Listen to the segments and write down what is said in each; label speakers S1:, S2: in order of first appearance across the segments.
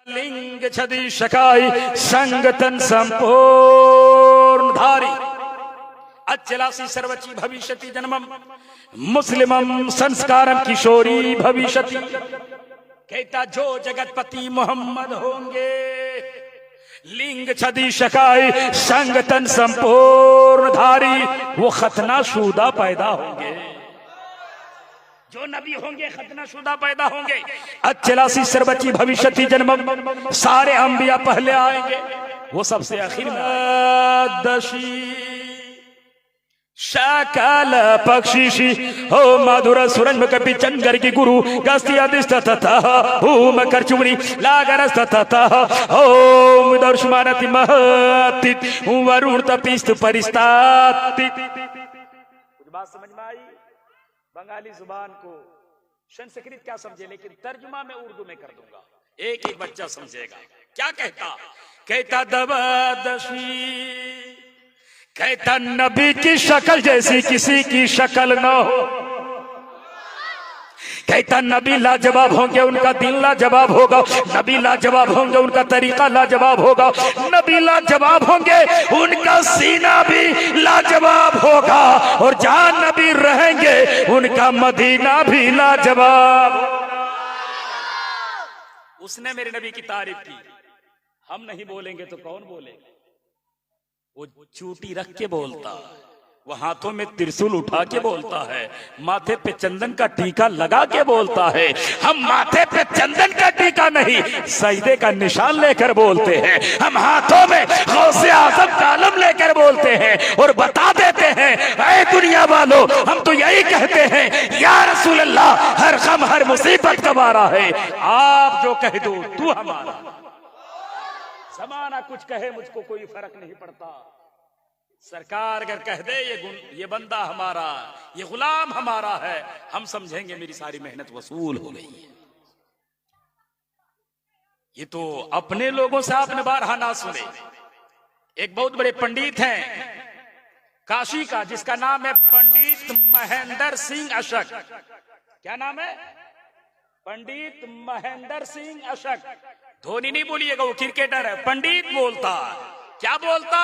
S1: लिंग छदी शकाई संगतन संपूर्ण धारी अचलासी सर्वची भविष्यति जन्मम मुस्लिमम संस्कारम किशोरी भविष्यति। कहता जो जगतपति मोहम्मद होंगे लिंग छदी शकाई संगतन संपूर्ण धारी वो खतना शुदा पैदा होंगे। जो नबी होंगे खतना शुदा पैदा होंगे। अचलासी सर्वची भविष्यति जन्मम सारे अंबिया पहले आएंगे वो सबसे आखिर में दशी शकल पक्षी हो मधुर सुरंग कपि चंगर की गुरु गस्तियादिस्ततः मकर चुमरी लागरस्ततः ओम दर्शमानति महतित वरुण तपिस्त परिस्तातित। कुछ बात समझ में आई? बंगाली जुबान को संस्कृत क्या समझे, लेकिन तर्जुमा में उर्दू में कर दूंगा, एक एक बच्चा समझेगा। क्या कहता? कहता दबदशी कहता नबी की शक्ल जैसी किसी की शक्ल न हो। कहता नबी लाजवाब होंगे उनका दिल लाजवाब होगा, नबी लाजवाब होंगे उनका तरीका लाजवाब होगा, नबी लाजवाब होंगे उनका सीना भी लाजवाब होगा, और जहां नबी रहेंगे उनका मदीना भी लाजवाब। उसने मेरे नबी की तारीफ की, हम नहीं बोलेंगे तो कौन बोलेगा? वो चूटी रख के बोलता, वो हाथों में त्रिशूल उठा के बोलता है, माथे पे चंदन का टीका लगा के बोलता है। हम माथे पे चंदन का टीका नहीं सजदे का निशान लेकर बोलते हैं, हम हाथों में गौसे आज़म का आलम लेकर बोलते हैं और बता देते हैं ऐ दुनिया वालों हम तो यही कहते हैं या रसूल अल्लाह हर गम हर मुसीबत तुम्हारा है, आप जो कह दो तू हमारा। जमाना कुछ कहे मुझको कोई फर्क नहीं पड़ता, सरकार अगर कह दे ये बंदा हमारा, ये गुलाम हमारा है, हम समझेंगे मेरी सारी मेहनत वसूल हो गई है। ये तो अपने लोगों से आपने बारहा ना सुने। एक बहुत बड़े पंडित हैं काशी का, जिसका नाम है पंडित महेंद्र सिंह अशक। क्या नाम है? पंडित महेंद्र सिंह अशक। धोनी नहीं बोलिएगा, वो क्रिकेटर है। पंडित बोलता, क्या बोलता?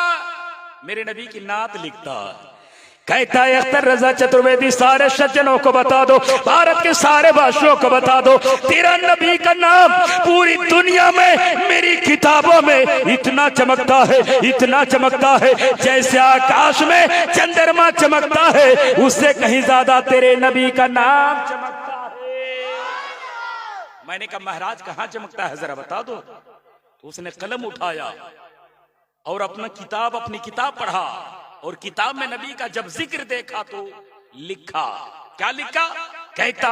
S1: मेरे नबी की नात लिखता। कहता है अख्तर रजा चतुर्वेदी सारे सज्जनों को बता दो, भारत के सारे भाषियों को बता दो, तेरा नबी का नाम पूरी दुनिया में मेरी किताबों में इतना चमकता है, इतना चमकता है जैसे आकाश में चंद्रमा चमकता है, उससे कहीं ज्यादा तेरे नबी का नाम चमकता है। मैंने कहा महाराज कहाँ चमकता है जरा बता दो। तो उसने कलम उठाया और अपनी किताब पढ़ा, और किताब में नबी का जब जिक्र देखा तो लिखा। क्या लिखा? कहता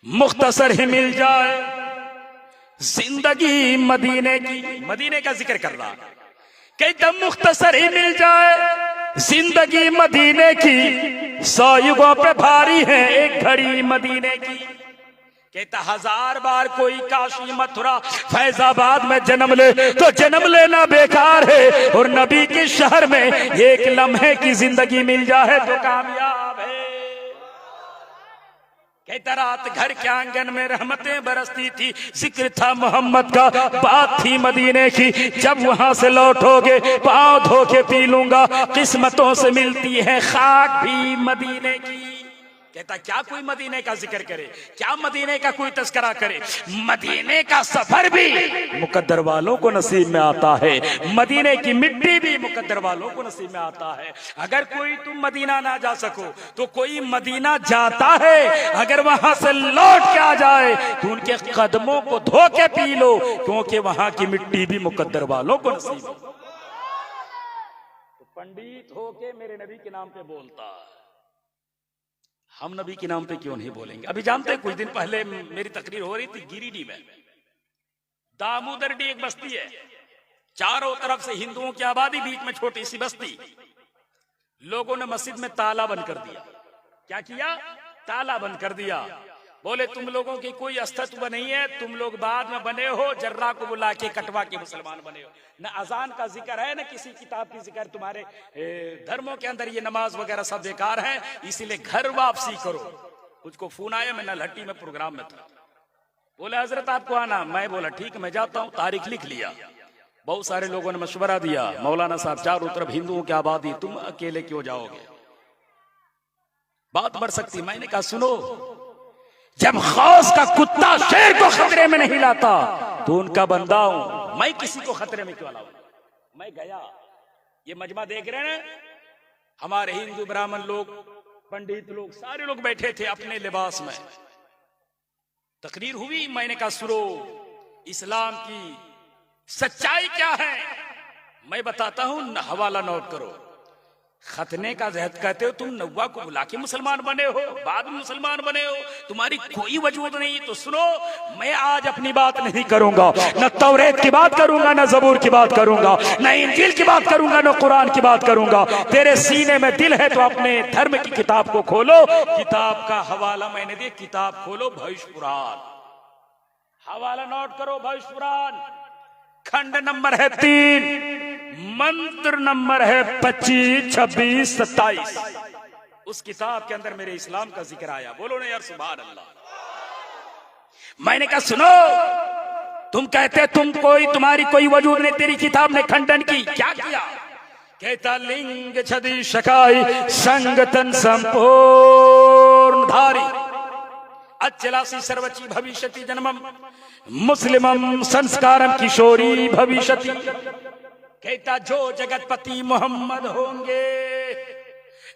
S1: मुख्तसर ही मिल जाए जिंदगी मदीने की, मदीने का जिक्र कर रहा। कहता मुख्तसर ही मिल जाए जिंदगी मदीने की, 100 युगों पे भारी है एक घड़ी मदीने की। कहता 1000 बार कोई काशी मथुरा फैजाबाद में जन्म ले तो जन्म लेना बेकार है, और नबी के शहर में एक लम्हे की जिंदगी मिल जाए तो कामयाब है। कहता रात घर के आंगन में रहमतें बरसती थी, जिक्र था मोहम्मद का, बात थी मदीने की, जब वहां से लौटोगे पांव धो के पी लूंगा, किस्मतों से मिलती है खाक भी मदीने की। कहता क्या कोई मदीने का जिक्र करे, क्या मदीने का कोई तस्करा करे? मदीने का सफर भी मुकद्दर वालों को नसीब में आता है, मदीने की मिट्टी भी मुकद्दर वालों को नसीब में आता है। अगर कोई तुम मदीना ना जा सको तो कोई मदीना जाता है, अगर वहां से लौट के आ जाए तो उनके कदमों को धो के पी लो, क्योंकि वहां की मिट्टी भी मुकद्दर वालों को नसीब है। तो पंडित होके मेरे नबी के नाम पे बोलता, हम नबी के नाम पे क्यों नहीं बोलेंगे? अभी जानते हैं कुछ दिन पहले मेरी तकरीर हो रही थी गिरिडीह में, दामोदरडी एक बस्ती है, चारों तरफ से हिंदुओं की आबादी, बीच में छोटी सी बस्ती। लोगों ने मस्जिद में ताला बंद कर दिया। क्या किया? ताला बंद कर दिया। बोले तुम लोगों की कोई अस्तित्व नहीं है, तुम लोग बाद में बने हो, जर्रा को बुला के कटवा के मुसलमान बने हो। न अजान का जिक्र है न किसी किताब की जिक्र, तुम्हारे धर्मों के अंदर ये नमाज वगैरह सब बेकार है, इसीलिए घर वापसी करो। मुझको फोन आया, मैं नलहट्टी में प्रोग्राम में था, बोले हजरत आपको आना, मैं बोला ठीक मैं जाता हूँ। तारीख लिख लिया, बहुत सारे लोगों ने मशवरा दिया, मौलाना साहब चारों तरफ हिंदुओं की आबादी, तुम अकेले क्यों जाओगे, बात बढ़ सकती। मैंने कहा सुनो, जब खौस का कुत्ता शेर को खतरे में नहीं लाता तो उनका बंदा हूं मैं, किसी को खतरे में क्यों लाऊं। मैं गया, ये मजमा देख रहे हैं, हमारे हिंदू ब्राह्मण लोग, पंडित लोग, सारे लोग बैठे थे अपने लिबास में। तकरीर हुई, मैंने कहा सुनो, इस्लाम की सच्चाई क्या है मैं बताता हूं, हवाला नोट करो। खतने का जहद कहते हो तुम, नव्वा को बुला के मुसलमान बने हो, बाद में मुसलमान बने हो, तुम्हारी कोई वजूद नहीं। तो सुनो, मैं आज अपनी बात नहीं करूंगा, न तौरेत की बात करूंगा, न जबूर की बात करूंगा, न इंजील की बात करूंगा, न कुरान की बात करूंगा। तेरे सीने में दिल है तो अपने धर्म की किताब को खोलो। किताब का हवाला मैंने दिया, किताब खोलो, भविष्य पुराण, हवाला नोट करो। भविष्य पुराण खंड नंबर है 3, मंत्र नंबर है 25, 26, 27। उस किताब के अंदर मेरे इस्लाम का जिक्र आया। बोलो ना यार सुभान अल्लाह। मैंने कहा सुनो, तुम कहते तुम्हारी कोई वजूद नहीं, तेरी किताब ने खंडन की। क्या किया? कहता लिंग छदी शकाई संगतन संपूर्ण धारी अचलासी सर्वची भविष्यति जन्मम मुस्लिमम संस्कारम किशोरी भविष्यति। कहता जो जगतपति मोहम्मद होंगे,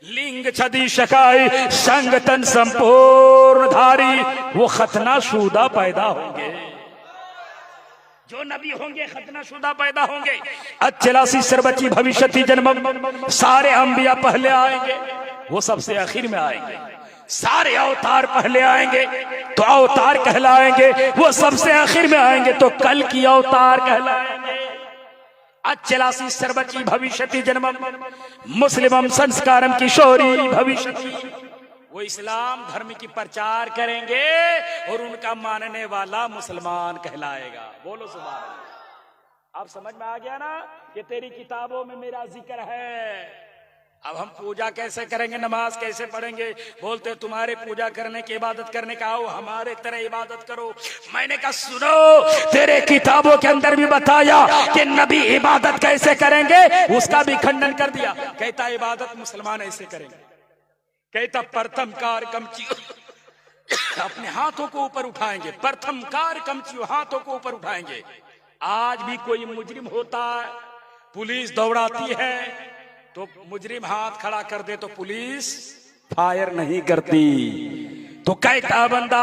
S1: लिंग छदी शकाई संगतन संपूर्ण धारी, वो खतना शुदा पैदा होंगे। जो नबी होंगे खतना शुदा पैदा होंगे। अचलासी सर्वची भविष्यति जन्मम, सारे अंबिया पहले आएंगे, वो सबसे आखिर में आएंगे। सारे अवतार पहले आएंगे तो अवतार कहलाएंगे, वो सबसे आखिर में आएंगे तो कल की अवतार कहलाएंगे। अचलासी सर्वची भविष्यति जन्मम मुस्लिमम संस्कारम किशोरी भविष्यति। वो इस्लाम धर्म की प्रचार करेंगे और उनका मानने वाला मुसलमान कहलाएगा। बोलो सुभान अल्लाह। अब समझ में आ गया ना कि तेरी किताबों में मेरा जिक्र है। अब हम पूजा कैसे करेंगे, नमाज कैसे पढ़ेंगे? बोलते तुम्हारे पूजा करने की इबादत करने का, आओ हमारे तरह इबादत करो। मैंने कहा सुनो, तेरे किताबों के अंदर भी बताया कि नबी इबादत कैसे करेंगे, उसका भी खंडन कर दिया। कहता इबादत मुसलमान ऐसे करेंगे। कहता प्रथम कार कमची अपने हाथों को ऊपर उठाएंगे, प्रथम कार कमची हाथों को ऊपर उठाएंगे। आज भी कोई मुजरिम होता है, पुलिस दौड़ाती है तो मुजरिम हाथ खड़ा कर दे तो पुलिस फायर नहीं करती। तो कहता बंदा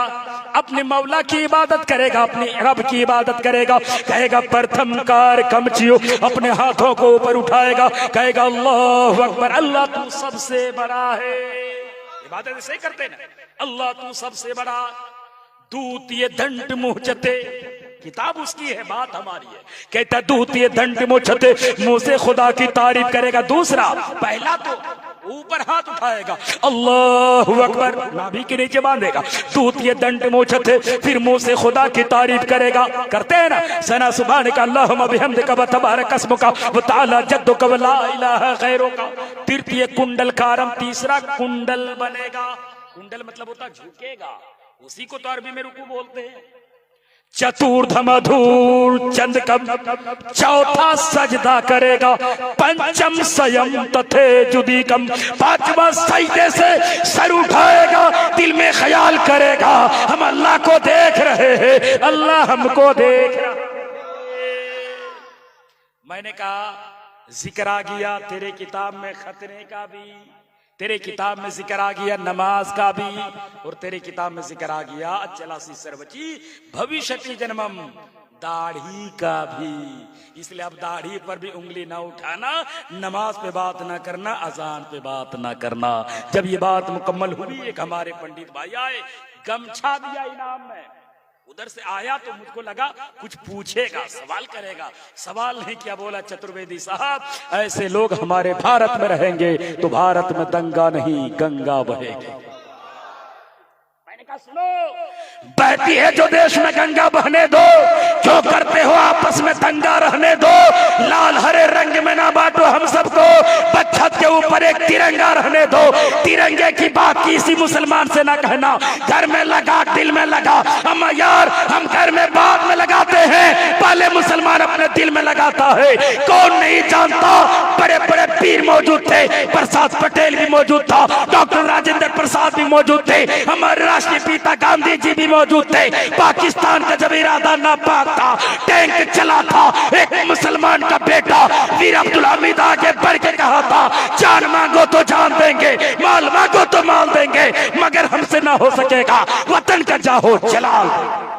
S1: अपने मौला की इबादत करेगा, अपने रब की इबादत करेगा, कहेगा प्रथम कार कमचियो, अपने हाथों को ऊपर उठाएगा, कहेगा अल्लाहु अकबर, अल्लाह तू सबसे बड़ा है। इबादत ऐसे करते ना, अल्लाह तू सबसे बड़ा। दूतीय दंड मुहचते, किताब उसकी है, बात हमारी है। कहता दूतीय दंड मुहचते, मुंह से खुदा की तारीफ करेगा। दूसरा, पहला तो ऊपर हाथ उठाएगा, अल्लाहु अकबर, नाभि के नीचे बांधेगा। दूतीय दंड मुहचते, फिर मुंह से खुदा की तारीफ करेगा। करते हैं ना, सना सुभानका अल्लाहुम्मा बिहम्दिका व तबारक अस्मुका व तआला जद्दुका व ला इलाहा गैरुका। तृतीय कुंडल कारम, तीसरा कुंडल बनेगा। कुंडल मतलब होता झुकेगा, उसी को तो अरबी में रुकू बोलते हैं। चतुर्थ मधुर चंद कम, चौथा सजदा करेगा। पंचम संयम तथे जुदी कम, पांचवा सजदे से सर उठाएगा, दिल में ख्याल करेगा हम अल्लाह को देख रहे हैं, अल्लाह हमको देख रहा है। मैंने कहा जिक्र आ गया तेरे किताब में खतने का भी, तेरे किताब में जिक्र आ गया नमाज का भी, और तेरे किताब में जिक्र आ गया अचलासी सर्वची भविष्यति जन्मम, दाढ़ी का भी। इसलिए अब दाढ़ी पर भी उंगली ना उठाना, नमाज पे बात ना करना, अजान पे बात ना करना। जब ये बात मुकम्मल हुई, एक हमारे पंडित भाई आए, गमछा दिया इनाम में। उधर से आया तो मुझको लगा कुछ पूछेगा, सवाल करेगा। सवाल नहीं किया, बोला चतुर्वेदी साहब ऐसे लोग हमारे भारत में रहेंगे तो भारत में दंगा नहीं गंगा बहेगी। मैंने देखा सुनो, बहती है जो देश में गंगा बहने दो, जो करते हो आपस में दंगा रहने दो, लाल हरे रंग में ना बांटो हम सबको, छत के ऊपर एक तिरंगा रहने दो। तिरंगे की बात किसी मुसलमान से ना कहना, घर में लगा दिल में लगा। हम यार हम घर में बाद में लगाते हैं, पहले मुसलमान अपने दिल में लगाता है। कौन नहीं जानता, बड़े बड़े पीर मौजूद थे, प्रसाद पटेल भी मौजूद था, डॉक्टर राजेंद्र प्रसाद भी मौजूद थे, हमारे राष्ट्रीय पिता गांधी जी भी मौजूद थे। पाकिस्तान का जब इरादा नापाक था, टैंक चला था, एक मुसलमान का बेटा वीर अब्दुल हमीद आगे बढ़ के कहा था, जान मांगो तो जान देंगे, माल मांगो तो माल देंगे, मगर हमसे ना हो सकेगा वतन का जाहो जलाल।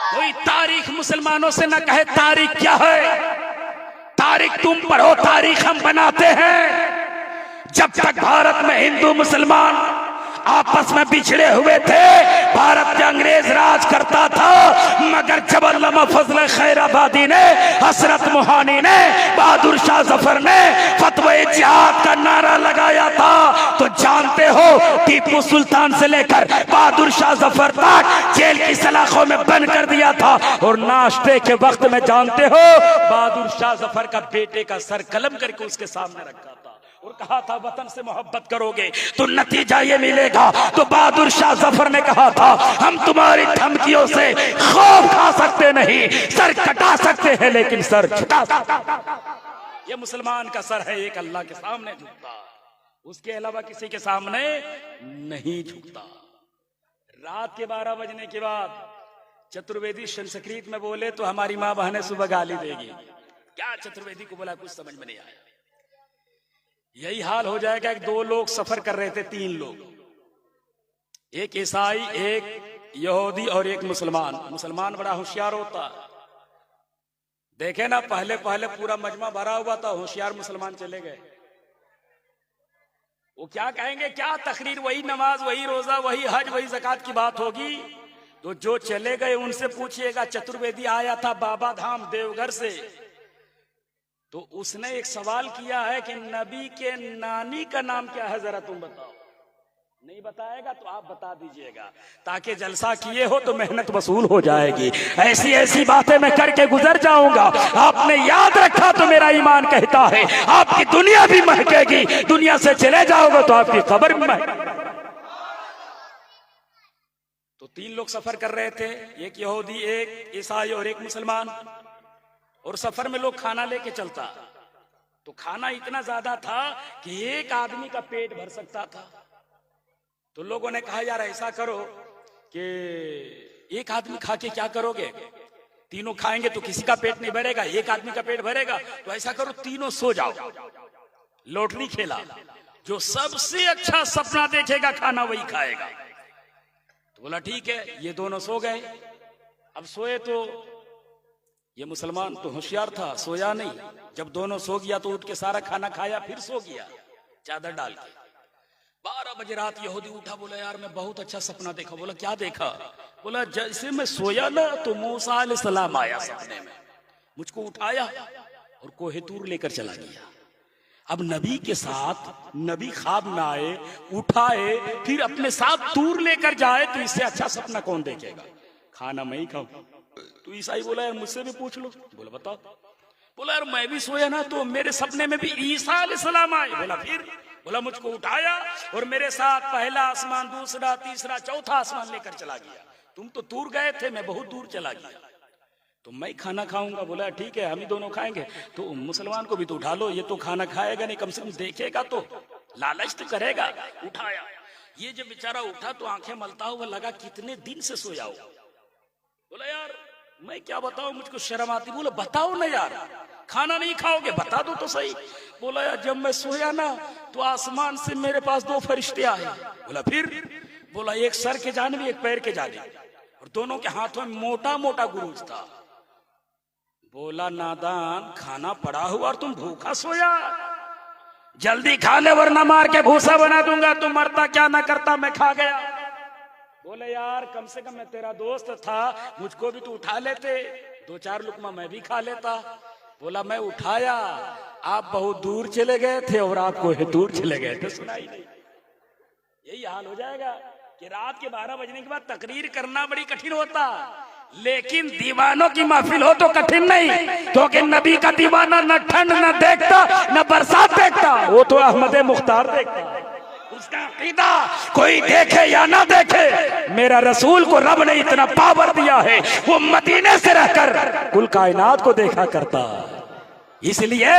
S1: कोई तारीख मुसलमानों से ना कहे तारीख क्या है, तारीख तुम पढ़ो, तारीख हम बनाते हैं। जब तक भारत में हिंदू मुसलमान आपस में बिछड़े हुए थे, भारत में अंग्रेज राज करता था, मगर जब अल्लामा फजल खैराबादी ने, हसरत मोहानी ने, बहादुर शाह जफर ने फतवा जिहाद का नारा लगाया था, तो जानते हो टीपू सुल्तान से लेकर बहादुर शाह जफर तक जेल की सलाखों में बंद कर दिया था। और नाश्ते के वक्त में जानते हो बहादुर शाह जफर का बेटे का सर कलम करके उसके सामने रखा था और कहा था वतन से मोहब्बत करोगे तो नतीजा ये मिलेगा। तो बहादुर शाह जफर ने कहा था, हम तुम्हारी धमकियों से खौफ खा सकते नहीं, सर कटा सकते हैं लेकिन सर झुका सकते। ये मुसलमान का सर है, एक अल्लाह के सामने झुकता, उसके अलावा किसी के सामने नहीं झुकता। रात के 12 बजने के बाद चतुर्वेदी संस्कृत में बोले तो हमारी माँ बहनें सुबह गाली देगी, क्या चतुर्वेदी को बोला कुछ समझ में नहीं आया। यही हाल हो जाएगा कि 2 लोग सफर कर रहे थे, 3 लोग, एक ईसाई, एक यहूदी और एक मुसलमान। मुसलमान बड़ा होशियार होता, देखे ना पहले पहले पूरा मजमा भरा हुआ था, होशियार मुसलमान चले गए। वो क्या कहेंगे, क्या तकरीर, वही नमाज, वही रोजा, वही हज, वही ज़कात की बात होगी। तो जो चले गए उनसे पूछिएगा, चतुर्वेदी आया था बाबा धाम देवघर से, तो उसने एक सवाल किया है कि नबी के नानी का नाम क्या है, जरा तुम बताओ। नहीं बताएगा तो आप बता दीजिएगा, ताकि जलसा किए हो तो मेहनत वसूल हो जाएगी। ऐसी ऐसी बातें मैं करके गुजर जाऊंगा, आपने याद रखा तो मेरा ईमान कहता है आपकी दुनिया भी महकेगी, दुनिया से चले जाओगे तो आपकी कब्र भी महकेगी। तो 3 लोग सफर कर रहे थे, एक यहूदी, एक ईसाई और एक मुसलमान। और सफर में लोग खाना लेके चलता, तो खाना इतना ज्यादा था कि एक आदमी का पेट भर सकता था। तो लोगों ने कहा यार ऐसा करो कि एक आदमी खा के क्या करोगे, तीनों खाएंगे तो किसी का पेट नहीं भरेगा, एक आदमी का पेट भरेगा, तो ऐसा करो तीनों सो जाओ। लॉटरी खेला, जो सबसे अच्छा सपना देखेगा खाना वही खाएगा। तो बोला ठीक है, ये दोनों सो गए। अब सोए तो ये मुसलमान तो होशियार था, सोया नहीं। जब दोनों सो गया तो उठ के सारा खाना खाया, फिर सो गया चादर डाल के। 12 बजे रात यहूदी उठा, बोला यार मैं बहुत अच्छा सपना देखा। बोला क्या देखा? बोला जैसे मैं सोया ना तो मूसा अलैहिस्सलाम आया सपने में, मुझको उठाया और कोहे तूर लेकर चला गया। अब नबी के साथ नबी ख्वाब में आए, उठाए, फिर अपने साथ तूर लेकर जाए तो इससे अच्छा सपना कौन देखेगा? खाना मैं ही खाऊं। तो ईसाई बोला यार मुझसे भी पूछ लो। बोला बताओ। बोला यार मैं भी सोया ना तो मेरे सपने में भी ईसा अलैहिस्सलाम आए। बोला फिर? बोला मुझको उठाया और मेरे साथ पहला आसमान, दूसरा, तीसरा, चौथा आसमान लेकर चला गया। तुम तो दूर गए थे, मैं बहुत दूर चला गया, तो मैं खाना खाऊंगा। बोला ठीक है, हम ही दोनों खाएंगे। तो मुसलमान को भी तो उठा लो, ये तो खाना खाएगा नहीं, कम से कम देखेगा तो, लालच तो करेगा। उठाया, ये जब बेचारा उठा तो आंखें मलता हुआ लगा कितने दिन से सोया हो। बोला यार मैं क्या बताऊं, मुझको शर्म आती। बोला बताओ ना यार, खाना नहीं खाओगे, बता दो तो सही। बोला यार जब मैं सोया ना तो आसमान से मेरे पास 2 फरिश्ते आए। बोला फिर? बोला एक सर के जानिब एक पैर के जानिब, और दोनों के हाथों में मोटा मोटा गुरूज था। बोला नादान, खाना पड़ा हुआ और तुम भूखा सोया, जल्दी खा ले वरना मार के भूसा बना दूंगा। तुम मरता क्या ना करता, मैं खा गया। बोले यार कम से कम मैं तेरा दोस्त था, मुझको भी तो उठा लेते, 2-4 लुकमा मैं भी खा लेता। बोला मैं उठाया, आप बहुत दूर चले गए थे और आप कोई दूर चले गए थे, सुनाई नहीं। यही हाल हो जाएगा कि रात के 12 बजने के बाद तकरीर करना बड़ी कठिन होता, लेकिन दीवानों की महफिल हो तो कठिन नहीं, क्योंकि नबी का दीवाना न ठंड न देखता न बरसात देखता, वो तो अहमद मुख्तार देखता। उसका अकीदा कोई देखे या ना देखे, मेरा रसूल को रब ने इतना पावर दिया है, वो मदीने से रहकर कुल कायनात को देखा करता। इसलिए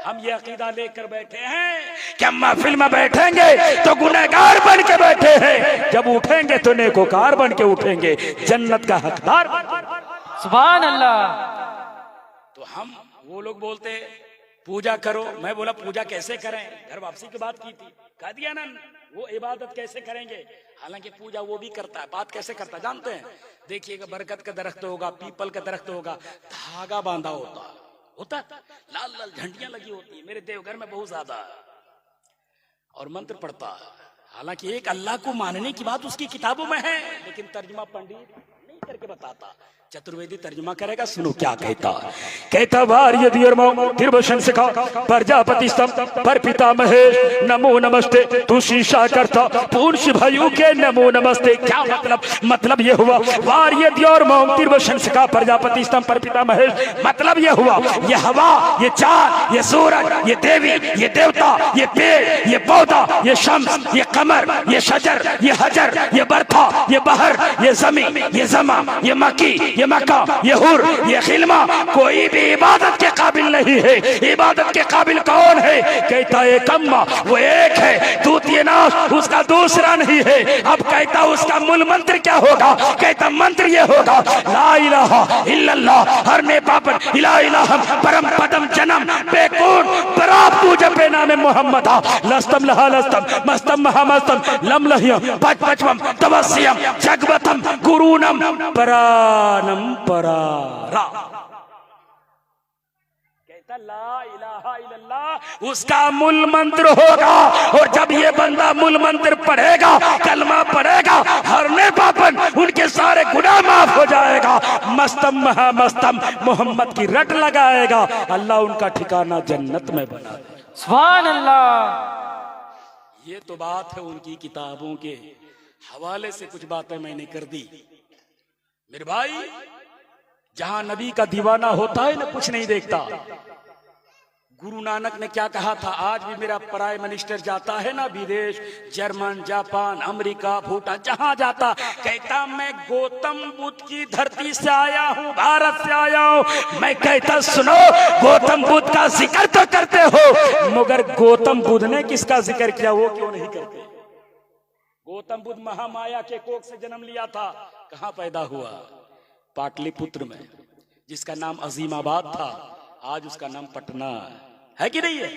S1: हम ये अकीदा लेकर बैठे हैं कि हम महफिल में बैठेंगे तो गुनहगार बन के बैठे हैं, जब उठेंगे तो नेकोकार बन के उठेंगे, जन्नत का हकदार।
S2: सुभान अल्लाह।
S1: तो हम, वो लोग बोलते पूजा करो, मैं बोला पूजा कैसे करें, घर वापसी की बात की थी, कह दिया ना वो इबादत कैसे करेंगे। हालांकि पूजा वो भी करता है, बात कैसे करता है जानते हैं? देखिएगा बरकत का दरख्त होगा, पीपल का दरख्त होगा, धागा बांधा होता लाल लाल झंडियां लगी होती है, मेरे देवघर में बहुत ज्यादा, और मंत्र पढ़ता है। हालांकि एक अल्लाह को मानने की बात उसकी किताबों में है, लेकिन तर्जुमा पंडित नहीं करके बताता। चतुर्वेदी तर्जुमा करेगा, सुनो क्या कहता। कहता वार यदि तिरवशन सिखा प्रजापति स्तंभ पर पिता महेश नमो नमस्ते तू शीशा करता पूर्ण भायु के नमो नमस्ते। क्या मतलब? मतलब ये हुआ वार यदि और मौम तिरवशन सिखा प्रजापति स्तंभ पर पिता महेश, मतलब ये हुआ ये हवा, ये चांद, ये सूरज, ये देवी, ये देवता, ये पेड़, ये पौधा, ये शम्स, ये कमर, ये शजर, ये हजर, ये बरथा, ये बहर, ये जमी, ये जमा, ये मकी, ये मक्का, ये हुर, ये खिलमा, कोई भी इबादत के काबिल नहीं है। इबादत के काबिल कौन है? कहता एक अम्मा, वो एक है, द्वितीय नाश उसका दूसरा नहीं है। अब कहता उसका मूल मंत्र क्या होगा? कहता मंत्र ये होगा ला इलाहा इल्लल्लाह हर ने पापन इला इलाहम परम पदम जन्म बेकून बराब तू जपे नाम मोहम्मद लस्तम लहा लस्तम मस्तम महामस्तम लम लहियम पचपचम तवस्यम जगवतम गुरुनम परानम परारा। कहता ला इलाहा इल्लल्लाह उसका मूल मंत्र होगा, और जब ये बंदा मूल मंत्र पढ़ेगा, कलमा पढ़ेगा, हरने पापन उनके सारे गुनाह माफ हो जाएगा, मस्तम महामस्तम मोहम्मद की रट लगाएगा, अल्लाह उनका ठिकाना जन्नत में बना दे।
S2: सुभान अल्लाह।
S1: ये तो बात है उनकी किताबों के हवाले से, कुछ बातें मैंने कर दी। मेरे भाई, जहां नबी का दीवाना होता है ना, कुछ नहीं देखता। गुरु नानक ने क्या कहा था? आज भी मेरा प्राइम मिनिस्टर जाता है ना विदेश, जर्मन, जापान, अमेरिका, भूटान, जहां जाता, कहता मैं गौतम बुद्ध की धरती से आया हूं, भारत से आया हूं। मैं कहता सुनो, गौतम बुद्ध का जिक्र तो करते हो, मगर गौतम बुद्ध ने किसका जिक्र किया वो क्यों नहीं करते? गौतम बुद्ध महामाया के कोख से जन्म लिया था, कहां पैदा हुआ? पाटलिपुत्र में, जिसका नाम अजीमाबाद था, आज उसका नाम पटना है कि नहीं है?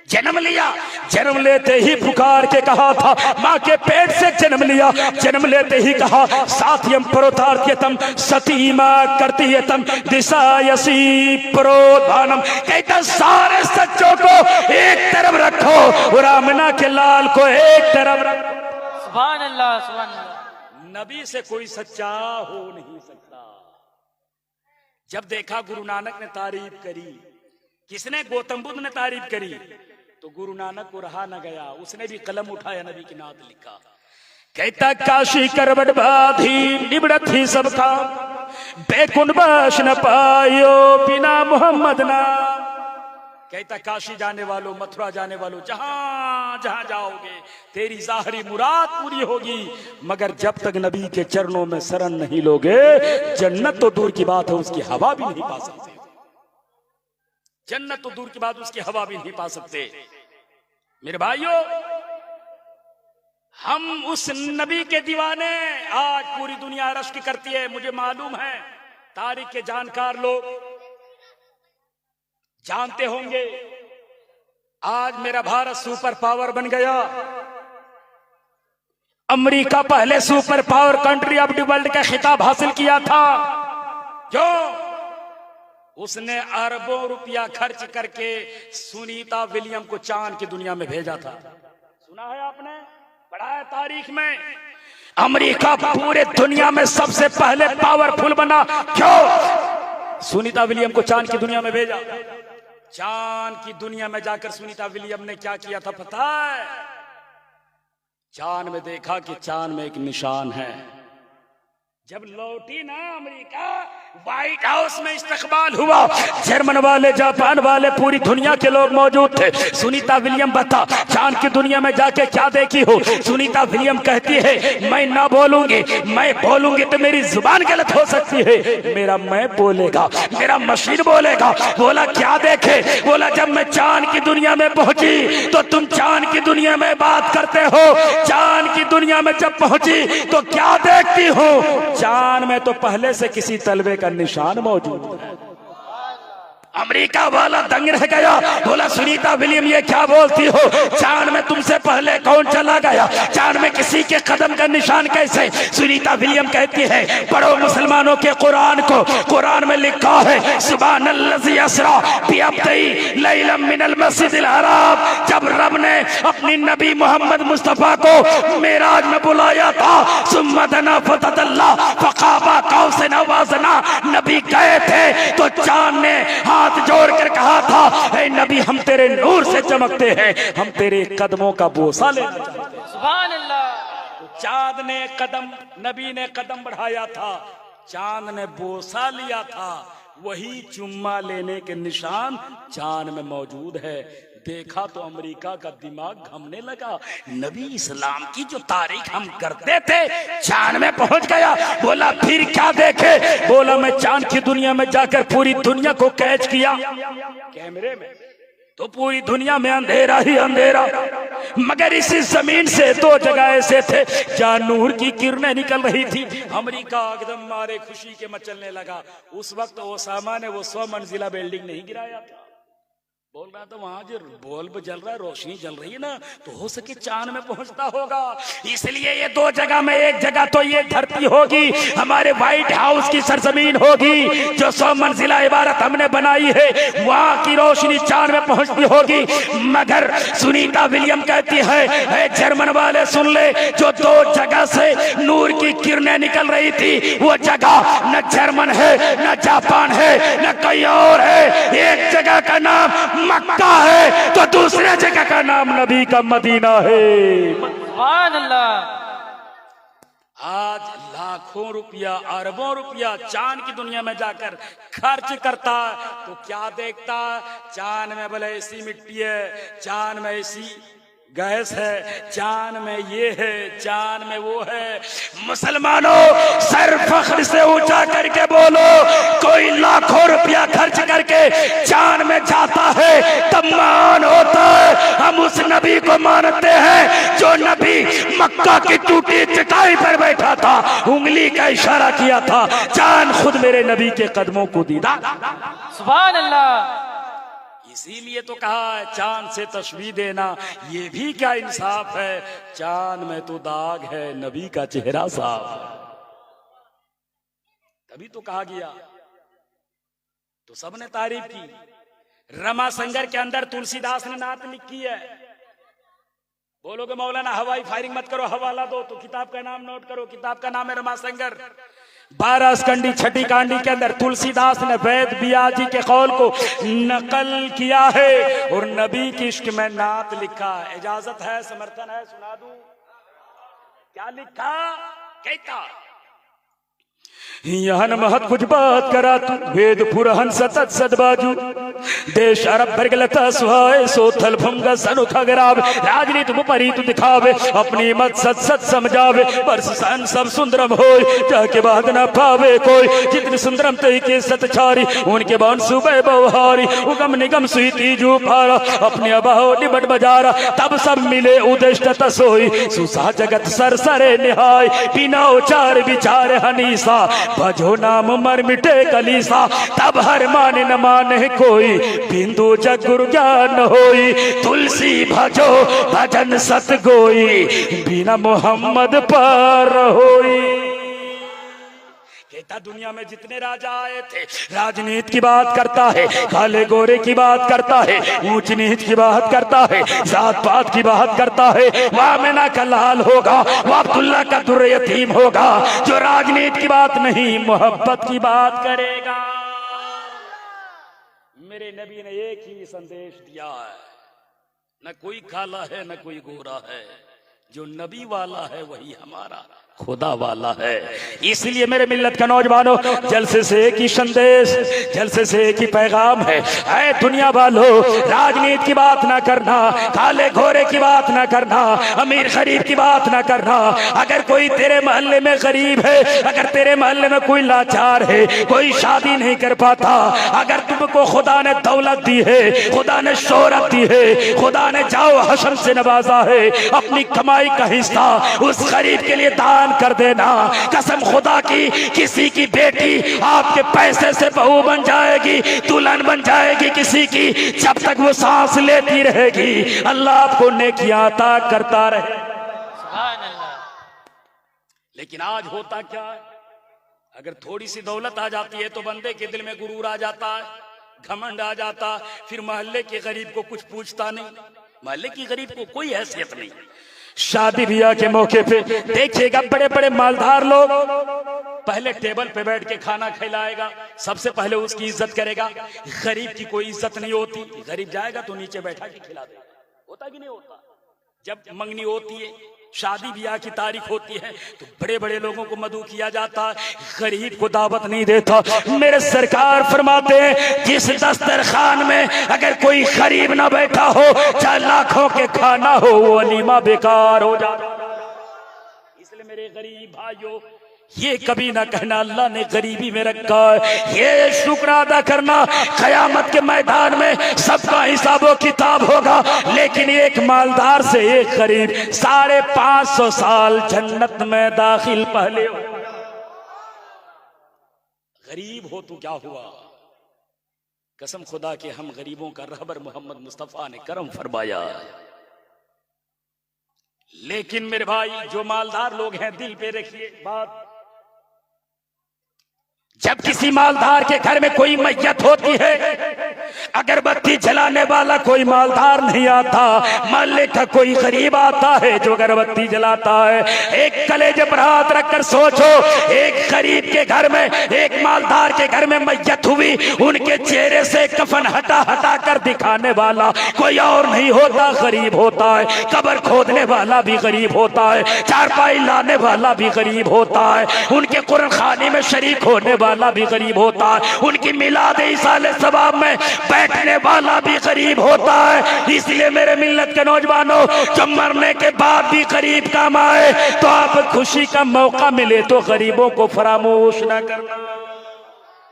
S1: जन्म लिया, जन्म लेते ही पुकार के कहा था, माँ के पेट से जन्म लिया, जन्म लेते ही कहा साथियम प्रोतार्थ्यतम सतीमा करतीयतम दिशायसी प्रोधानम। कहता सारे सच्चों को एक तरफ रखो और आमना के लाल को एक तरफ रखो।
S2: सुभान अल्लाह, सुभान अल्लाह।
S1: नबी से कोई सच्चा हो नहीं सकता। जब देखा गुरु नानक ने तारीफ करी, किसने? गौतम बुद्ध ने तारीफ करी, तो गुरु नानक को रहा न गया, उसने भी कलम उठाया, नबी की नात लिखा। कहता काशी करवट बाधी निबड़त ही सबका बेकुन बश न पायो बिना मोहम्मद ना। कहता काशी जाने वालों, मथुरा जाने वालों, जहां जहां जाओगे तेरी जाहरी मुराद पूरी होगी, मगर जब तक नबी के चरणों में शरण नहीं लोगे, जन्नत तो दूर की बात है, उसकी हवा भी नहीं पा सकते। जन्नत तो दूर की बात, उसकी हवा भी नहीं पा सकते। मेरे भाइयों, हम उस नबी के दीवाने, आज पूरी दुनिया रश्क करती है, मुझे मालूम है, तारीख के जानकार लोग जानते होंगे। आज मेरा भारत सुपर पावर बन गया। अमेरिका पहले super power country of the world का खिताब हासिल किया था। क्यों? उसने अरबों रुपया खर्च करके सुनीता विलियम को चांद की दुनिया में भेजा था। सुना है आपने, पढ़ा है तारीख में। अमेरिका पूरे दुनिया में सबसे पहले पावरफुल बना, क्यों? सुनीता विलियम को चांद की दुनिया में भेजा। चांद की दुनिया में जाकर सुनीता विलियम ने क्या किया था पता है? चांद में देखा कि चांद में एक निशान है। जब लौटी ना अमेरिका, व्हाइट हाउस में इस्तकबाल हुआ। जर्मन वाले, जापान वाले, पूरी दुनिया के लोग मौजूद थे। सुनीता विलियम बता, चांद की दुनिया में जाके क्या देखी हो? सुनीता विलियम कहती है, मैं ना बोलूंगी, मैं बोलूंगी तो मेरी जुबान गलत हो सकती है। मेरा मैं बोलेगा, मेरा मशीन बोलेगा। बोला क्या देखे? बोला जब मैं चांद की दुनिया में पहुंची तो तुम चांद की दुनिया में बात करते हो। चांद की दुनिया में जब पहुंची तो क्या देखती हो? चांद में तो पहले से किसी तलवे का निशान मौजूद है। अमेरिका वाला दंग रह गया। बोला सुनीता विलियम ये क्या बोलती हो? चांद में तुमसे पहले कौन चला गया? चांद में किसी के कदम का निशान कैसे? सुनीता विलियम कहती है, पढ़ो मुसलमानों के कुरान को। कुरान में लिखा है, सुब्हानल्लज़ी अस्रा बिअब्दिही लैलन मिनल मस्जिदिल हराम। जब रब ने अपनी नबी मोहम्मद मुस्तफा को मेराज में बुलाया था, सुम्मा दना फतदल्ला फकाबा कौसन औ वज़ना। नबी गए थे तो चांद ने हाथ जोड़कर कहा था, हे नबी हम तेरे नूर से चमकते हैं, हम तेरे कदमों का बोसा लेना चाहते हैं।
S2: सुभान अल्लाह।
S1: चांद ने कदम, नबी ने कदम बढ़ाया था, चांद ने बोसा लिया था। वही चुम्मा लेने के निशान चांद में मौजूद है। देखा तो अमेरिका का दिमाग घमने लगा। नबी इस्लाम की जो तारीख हम करते थे, चांद में पहुंच गया। बोला फिर क्या देखे? बोला मैं चांद की दुनिया में जाकर पूरी दुनिया को कैच किया कैमरे में, तो पूरी दुनिया में अंधेरा ही अंधेरा। मगर इसी जमीन से दो जगह ऐसे थे जहां नूर की किरणें निकल रही थी। अमेरिका एकदम मारे खुशी के मचलने लगा। उस वक्त ओसामा ने वो 100 मंजिला बिल्डिंग नहीं गिराया था। बोल रहा था वहां जो बल्ब जल रहा है, रोशनी जल रही है ना, तो हो सके चांद में पहुंचता होगा। इसलिए ये दो जगह में, एक जगह तो ये धरती होगी, हमारे व्हाइट हाउस की सरजमीन होगी जो 100 मंजिला इबारत हमने बनाई है, वहां की रोशनी चांद में पहुंचती होगी। मगर सुनीता विलियम कहती है, जर्मन वाले सुन ले, जो दो जगह से नूर की किरणें निकल रही थी, वो जगह न जर्मन है, न जापान है, न कहीं और है। एक जगह का नाम मक्का है तो दूसरे जगह का नाम नबी का मदीना है।
S2: सुभान अल्लाह।
S1: आज लाखों रुपया, अरबों रुपया चांद की दुनिया में जाकर खर्च करता तो क्या देखता? चांद में भले ऐसी मिट्टी है, चांद में ऐसी गैस है, चांद में ये है, चांद में वो है। मुसलमानों सर फख्र से ऊंचा करके बोलो, कोई लाखों रुपया खर्च करके चांद में जाता है तब मान होता है। हम उस नबी को मानते हैं जो नबी मक्का की टूटी चटाई पर बैठा था, उंगली का इशारा किया था, चांद खुद मेरे नबी के कदमों को दीदा।
S2: सुभान अल्लाह।
S1: इसीलिए तो कहा है चांद से तशबीह देना, ये भी क्या इंसाफ है? चांद में तो दाग है, नबी का चेहरा साफ है। तभी तो कहा गया, तो सबने तारीफ की। रमा संगर के अंदर तुलसीदास ने नात लिखी है। बोलोगे मौलाना हवाई फायरिंग मत करो, हवाला दो, तो किताब का नाम नोट करो। किताब का नाम है रमा संगर। 12 स्कंडी छठी कांडी के अंदर तुलसीदास ने वैद बियाजी के कौल को नकल किया है और नबी की इश्क में नात लिखा। इजाजत है, समर्थन है, सुना दूं क्या लिखा? कहता यहन महत कुछ बात करा तू, वेद पुरहन सतत सदबाजू, देश अरब भरगलता सुहाए, सोथल भंगा सनु खगरावे, राजनीति मुपरीत दिखावे, अपनी मत सत सत समझावे, वर्ष सन सब सुंदरम होय, जाके बाद न पावे कोई, जितनी सुंदरम तई के सत छारी, उनके बान सुबह बवहारी, उगम निगम सुई तीजू पारा, अपने अबाहो निबट बजारा, तब सब मिले उदिष्ट तसोई, सुसा जगत सर सरे निहाय, बिना उचार विचार हनीसा, भजो नाम मर मिटे कलीसा, तब हर माने न माने कोई, बिंदु जग गुरु ज्ञान होई, तुलसी भजो भजन सत गोई, बिना मोहम्मद पार होई। कहता दुनिया में जितने राजा आए थे राजनीति की बात करता है, काले गोरे की बात करता है, ऊंच नीच की बात करता है, जात पात की बात करता है। वह आमिना का लाल होगा, वह अब्दुल्ला का दुर्र यतीम होगा जो राजनीति की बात नहीं मोहब्बत की बात करेगा। मेरे नबी ने एक ही संदेश दिया है, न कोई काला है न कोई गोरा है, जो नबी वाला है वही हमारा खुदा वाला है। इसलिए मेरे मिल्लत का नौजवानों, जलसे से एक ही संदेश, जलसे से एक ही पैगाम है। ऐ दुनिया वालों, राजनीति की बात ना करना, काले घोरे की बात ना करना, अमीर गरीब की बात ना करना। अगर कोई तेरे मोहल्ले में गरीब है, अगर तेरे मोहल्ले में कोई लाचार है, कोई शादी नहीं कर पाता, अगर तुमको खुदा ने दौलत दी है, खुदा ने शोहरत दी है, खुदा ने जाओ हशम से नवाजा है, अपनी कमाई का हिस्सा उस गरीब के लिए दान कर देना। कसम खुदा की, किसी की बेटी आपके पैसे से बहू बन जाएगी, दुल्हन बन जाएगी किसी की, जब तक वो सांस लेती रहेगी अल्लाह आपको नेकियां अता करता रहे।
S2: सुभान अल्लाह।
S1: लेकिन आज होता क्या है, अगर थोड़ी सी दौलत आ जाती है तो बंदे के दिल में गुरूर आ जाता है, घमंड आ जाता, फिर मोहल्ले के गरीब को कुछ पूछता नहीं, मोहल्ले की गरीब को कोई हैसियत नहीं। शादी ब्याह के मौके पे देखिएगा बड़े बड़े मालदार लोग पहले टेबल पे बैठ के खाना खिलाएगा, सबसे पहले उसकी इज्जत करेगा। गरीब की कोई इज्जत नहीं होती, गरीब जाएगा तो नीचे बैठा के खिला देगा। होता कि नहीं होता? जब मंगनी होती है, शादी ब्याह की तारीख होती है तो बड़े बड़े लोगों को मदऊ किया जाता है, गरीब को दावत नहीं देता। मेरे सरकार फरमाते हैं जिस दस्तरखान में अगर कोई गरीब ना बैठा हो, चाहे लाखों के खाना हो, वो वलीमा बेकार हो जाता। इसलिए मेरे गरीब भाइयों, ये कभी ना कहना अल्लाह ने गरीबी में रखा है, ये शुक्र अदा करना। कयामत के मैदान में सबका हिसाबो किताब होगा, लेकिन एक मालदार से एक गरीब 550 साल जन्नत में दाखिल पहले हो। गरीब हो तो क्या हुआ, कसम खुदा के हम गरीबों का रहबर मोहम्मद मुस्तफा ने करम फरमाया। लेकिन मेरे भाई जो मालदार लोग हैं, दिल पे रखिए बात, जब किसी मालदार के घर में कोई मैयत होती है, अगरबत्ती जलाने वाला कोई मालदार नहीं आता, मोहल्ले का कोई गरीब आता है जो अगरबत्ती जलाता है। एक कलेजे पर हाथ रखकर सोचो, एक गरीब के घर में, एक मालदार के घर में मैयत हुई, उनके चेहरे से कफन हटा हटा कर दिखाने वाला कोई और नहीं होता, गरीब होता है। कब्र खोदने वाला भी गरीब होता है, चारपाई लाने वाला भी गरीब होता है, उनके कुरान खाने में शरीक होने वाला भी गरीब होता है, उनकी मिलाद इसाले सवाब में बैठने वाला भी गरीब होता है। इसलिए मेरे मिल्लत के नौजवानों, जब मरने के बाद भी गरीब काम आए तो आप खुशी का मौका मिले तो गरीबों को फरामोश ना करना।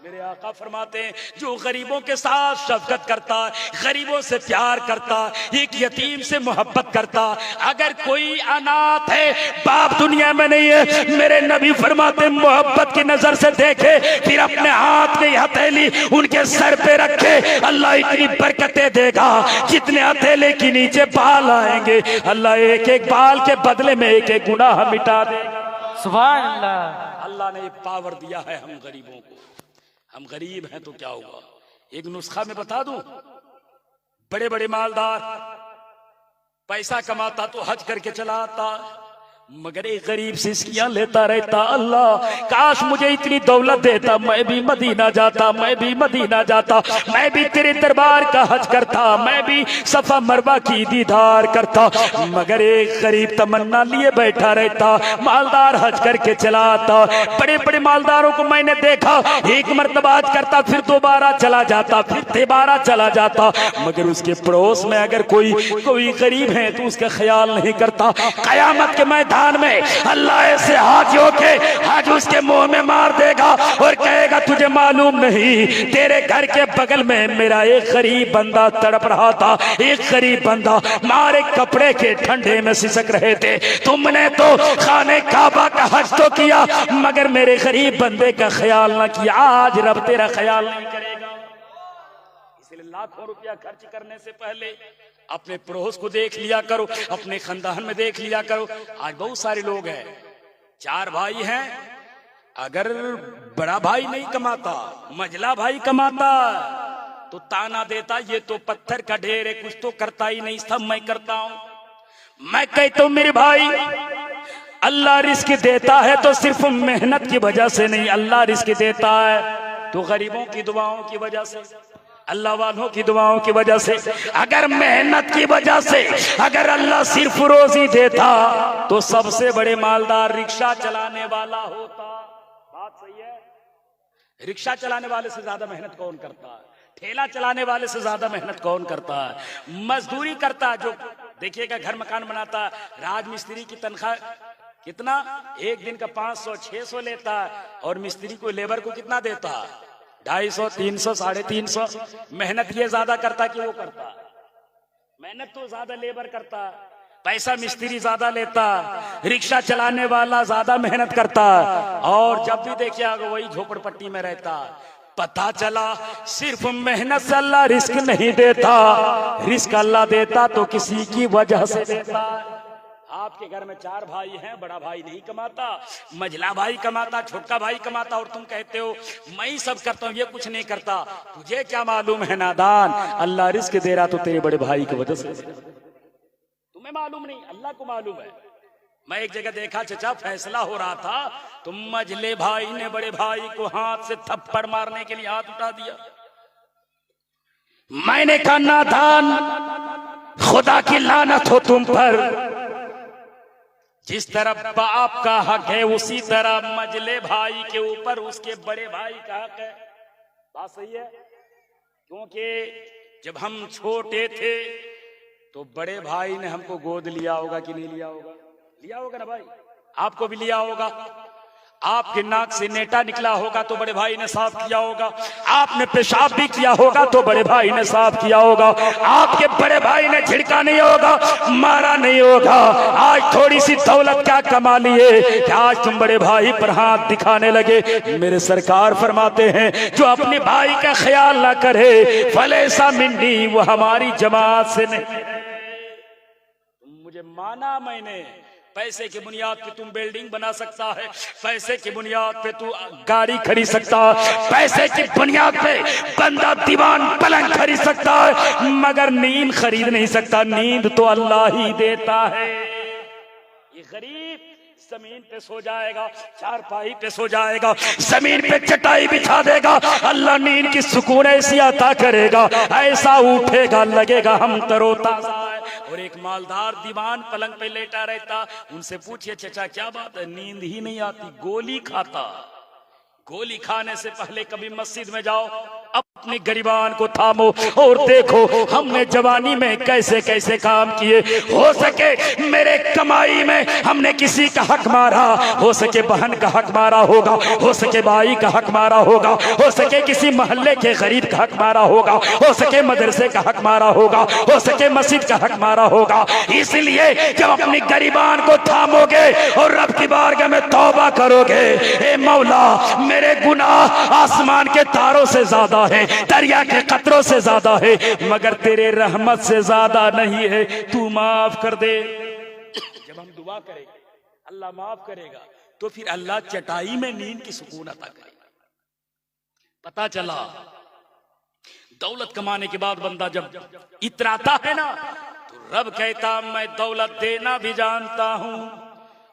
S1: मेरे आका फरमाते हैं जो गरीबों के साथ शफकत करता, गरीबों से प्यार करता, एक यतीम से मोहब्बत करता, अगर कोई अनाथ है, बाप दुनिया में नहीं है, मेरे नबी फरमाते मोहब्बत की नजर से देखे, फिर अपने हाथ में हथेली उनके सर पे रखे, अल्लाह इतनी बरकतें देगा, जितने हथेले के नीचे बाल आएंगे अल्लाह एक एक बाल के बदले में एक एक गुनाह मिटा देगा।
S2: सुभान अल्लाह।
S1: अल्लाह ने पावर दिया है हम गरीबों को। हम गरीब हैं तो क्या हुआ, एक नुस्खा में बता दूं, बड़े बड़े मालदार पैसा कमाता तो हज करके चला आता, मगर एक गरीब सिस्कियां लेता रहता, अल्लाह काश मुझे इतनी दौलत देता, मैं भी मदीना जाता, मैं भी मदीना जाता, मैं भी तेरे दरबार का हज करता, मैं भी सफा मरवा की दीदार करता। मगर एक गरीब तमन्ना लिए बैठा रहता, मालदार हज करके चला आता। बड़े बड़े मालदारों को मैंने देखा, एक मरतबा हज करता, फिर दोबारा चला जाता, फिर दोबारा चला जाता, मगर उसके पड़ोस में अगर कोई गरीब है तो उसका ख्याल नहीं करता। कयामत के मैदान में अल्लाह ऐसे हाजियों के हज उसके मुंह में मार देगा और कहेगा तुझे मालूम नहीं, तेरे घर के बगल में मेरा एक गरीब बंदा तड़प रहा था, एक गरीब बंदा मारे कपड़े के ठंडे में सिसक रहे थे, तुमने तो खाने काबा का हज तो किया मगर मेरे गरीब बंदे का ख्याल ना किया, आज रब तेरा ख्याल नहीं करेगा। इसलिए लाखों रुपया खर्च करने से पहले अपने पड़ोस को देख लिया करो, अपने खानदान में देख लिया करो। आज बहुत सारे लोग हैं, 4 भाई हैं, अगर बड़ा भाई नहीं कमाता, मझला भाई कमाता तो ताना देता ये तो पत्थर का ढेर है, कुछ तो करता ही नहीं, सब मैं करता हूं। मैं कहता हूं मेरे भाई, अल्लाह रिस्क देता है तो सिर्फ मेहनत की वजह से नहीं, अल्लाह रिस्क देता है तो गरीबों की दुआओं की वजह से, अल्लाह वालों की दुआओं की वजह से। अगर मेहनत की वजह से अगर अल्लाह सिर्फ रोजी देता तो सबसे बड़े मालदार रिक्शा चलाने वाला होता। बात सही है? रिक्शा चलाने वाले से ज्यादा मेहनत कौन करता है? ठेला चलाने वाले से ज्यादा मेहनत कौन करता है? मजदूरी करता है जो देखिएगा घर मकान बनाता है, राजमिस्त्री की तनख्वाह कितना, एक दिन का 500-600 लेता है, और मिस्त्री को लेबर को कितना देता है? 250, 300, 350। मेहनत ये ज्यादा करता कि वो करता? मेहनत तो ज्यादा लेबर करता, पैसा मिस्त्री ज्यादा लेता, रिक्शा चलाने वाला ज्यादा मेहनत करता, और जब भी देखिए वही झोपड़पट्टी में रहता। पता चला सिर्फ मेहनत से अल्लाह रिस्क नहीं देता, रिस्क अल्लाह देता तो किसी की वजह से देता। आपके घर में 4 भाई हैं, बड़ा भाई नहीं कमाता, मझला भाई कमाता, छोटा भाई कमाता, और तुम कहते हो मैं ही सब करता हूं, ये कुछ नहीं करता। तुझे क्या मालूम है नादान, अल्लाह रिस्क दे रहा तो तेरे बड़े भाई की वजह से, तुम्हें मालूम नहीं, अल्लाह को मालूम है। मैं एक जगह देखा चचा, फैसला हो रहा था तो मझले भाई ने बड़े भाई को हाथ से थप्पड़ मारने के लिए हाथ उठा दिया। मैंने कहा नादान, खुदा की लानत हो तुम पर, जिस तरह बाप का हक है उसी तरह मझले भाई के ऊपर उसके बड़े भाई का हक है। बात सही है? क्योंकि जब हम छोटे थे तो बड़े भाई ने हमको गोद लिया होगा कि नहीं लिया होगा? लिया होगा ना भाई, आपको भी लिया होगा। आपके नाक से नेटा निकला होगा तो बड़े भाई ने साफ किया होगा, आपने पेशाब भी किया होगा तो बड़े भाई ने साफ किया होगा, आपके बड़े भाई ने झिड़का नहीं होगा, मारा नहीं होगा। आज थोड़ी सी दौलत क्या कमा लिए कि आज तुम बड़े भाई पर हाथ दिखाने लगे। मेरे सरकार फरमाते हैं जो अपने भाई का ख्याल ना करे फलेसा मिन्नी, वो हमारी जमात से नहीं है। तुम मुझे माना, मैंने पैसे की बुनियाद पे तुम बिल्डिंग बना सकता है, पैसे की बुनियाद पे तू गाड़ी खरीद सकता है, पैसे की बुनियाद पे बंदा दीवान पलंग खरीद सकता है, मगर नींद खरीद नहीं सकता। नींद तो अल्लाह ही देता है। ये गरीब जमीन पे सो जाएगा, चारपाई पे सो जाएगा, जमीन पे चटाई बिछा देगा, अल्लाह नींद की सुकून ऐसी अता करेगा, ऐसा उठेगा लगेगा हम तरोताजा है। और एक मालदार दीवान पलंग पे लेटा रहता, उनसे पूछिए चचा क्या बात है? नींद ही नहीं आती, गोली खाता। गोली खाने से पहले कभी मस्जिद में जाओ, अपने गरीबान को थामो और देखो हमने जवानी में कैसे कैसे काम किए। हो सके मेरे कमाई में हमने किसी का हक मारा, हो सके बहन का हक मारा होगा, हो सके भाई का हक मारा होगा, हो सके किसी मोहल्ले के गरीब का हक मारा होगा, हो सके मदरसे का हक मारा होगा, हो सके मस्जिद का हक मारा होगा। इसलिए जब अपनी गरीबान को थामोगे और रब की बारगाह में तौबा करोगे, ए मौला मेरे गुनाह आसमान के तारों से ज्यादा है, दरिया के कतरों से ज्यादा है, मगर तेरे रहमत से ज्यादा नहीं है, तू माफ कर दे। जब हम दुआ करेंगे अल्लाह माफ करेगा, तो फिर अल्लाह चटाई में नींद की सुकून अता करेगा। पता चला दौलत कमाने के बाद बंदा जब इतराता है ना, तो रब कहता मैं दौलत देना भी जानता हूं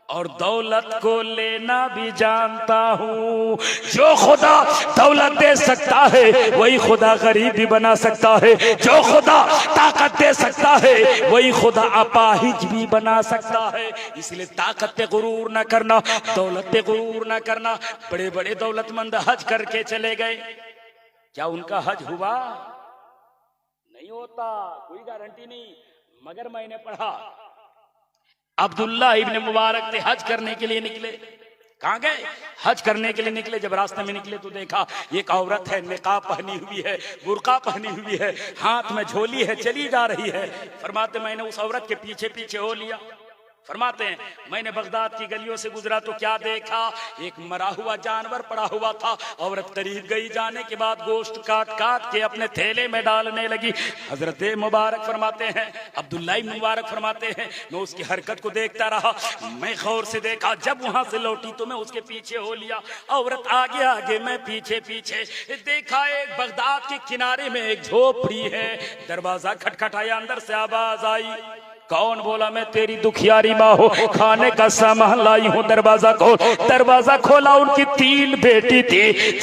S1: और दौलत को लेना भी जानता हूँ। जो खुदा दौलत दे सकता है वही खुदा गरीब भी बना सकता है, जो खुदा ताकत दे सकता है वही खुदा अपाहिज भी बना सकता है। इसलिए ताकत पे गुरूर न करना, दौलत पे गुरूर न करना। बड़े बड़े दौलतमंद हज करके चले गए, क्या उनका हज हुआ? नहीं होता, कोई गारंटी नहीं। मगर मैंने पढ़ा अब्दुल्ला इब्न मुबारक थे, हज करने के लिए निकले। कहां गए? हज करने के लिए निकले। जब रास्ते में निकले तो देखा एक औरत है, निकाब पहनी हुई है, बुर्का पहनी हुई है, हाथ में झोली है, चली जा रही है। फरमाते मैंने उस औरत के पीछे पीछे हो लिया। फरमाते हैं मैंने बगदाद की गलियों से गुजरा तो क्या देखा, एक मरा हुआ जानवर पड़ा हुआ था। औरत करीब गई, जाने के बाद गोश्त काट काट के अपने थैले में डालने लगी। हजरत मुबारक फरमाते हैं, अब्दुल्ला इब्न मुबारक फरमाते हैं, मैं उसकी हरकत को देखता रहा, मैं गौर से देखा। जब वहां से लौटी तो मैं उसके पीछे हो लिया। औरत आगे आगे, मैं पीछे पीछे। देखा एक बगदाद के किनारे में एक झोपड़ी है। दरवाजा खटखटाया, अंदर से आवाज आई। कौन? बोला मैं तेरी दुखियारी माँ हो, खाने का सामान लाई हूँ, दरवाजा खोल। दरवाजा खोला, उनकी 3 बेटी थी।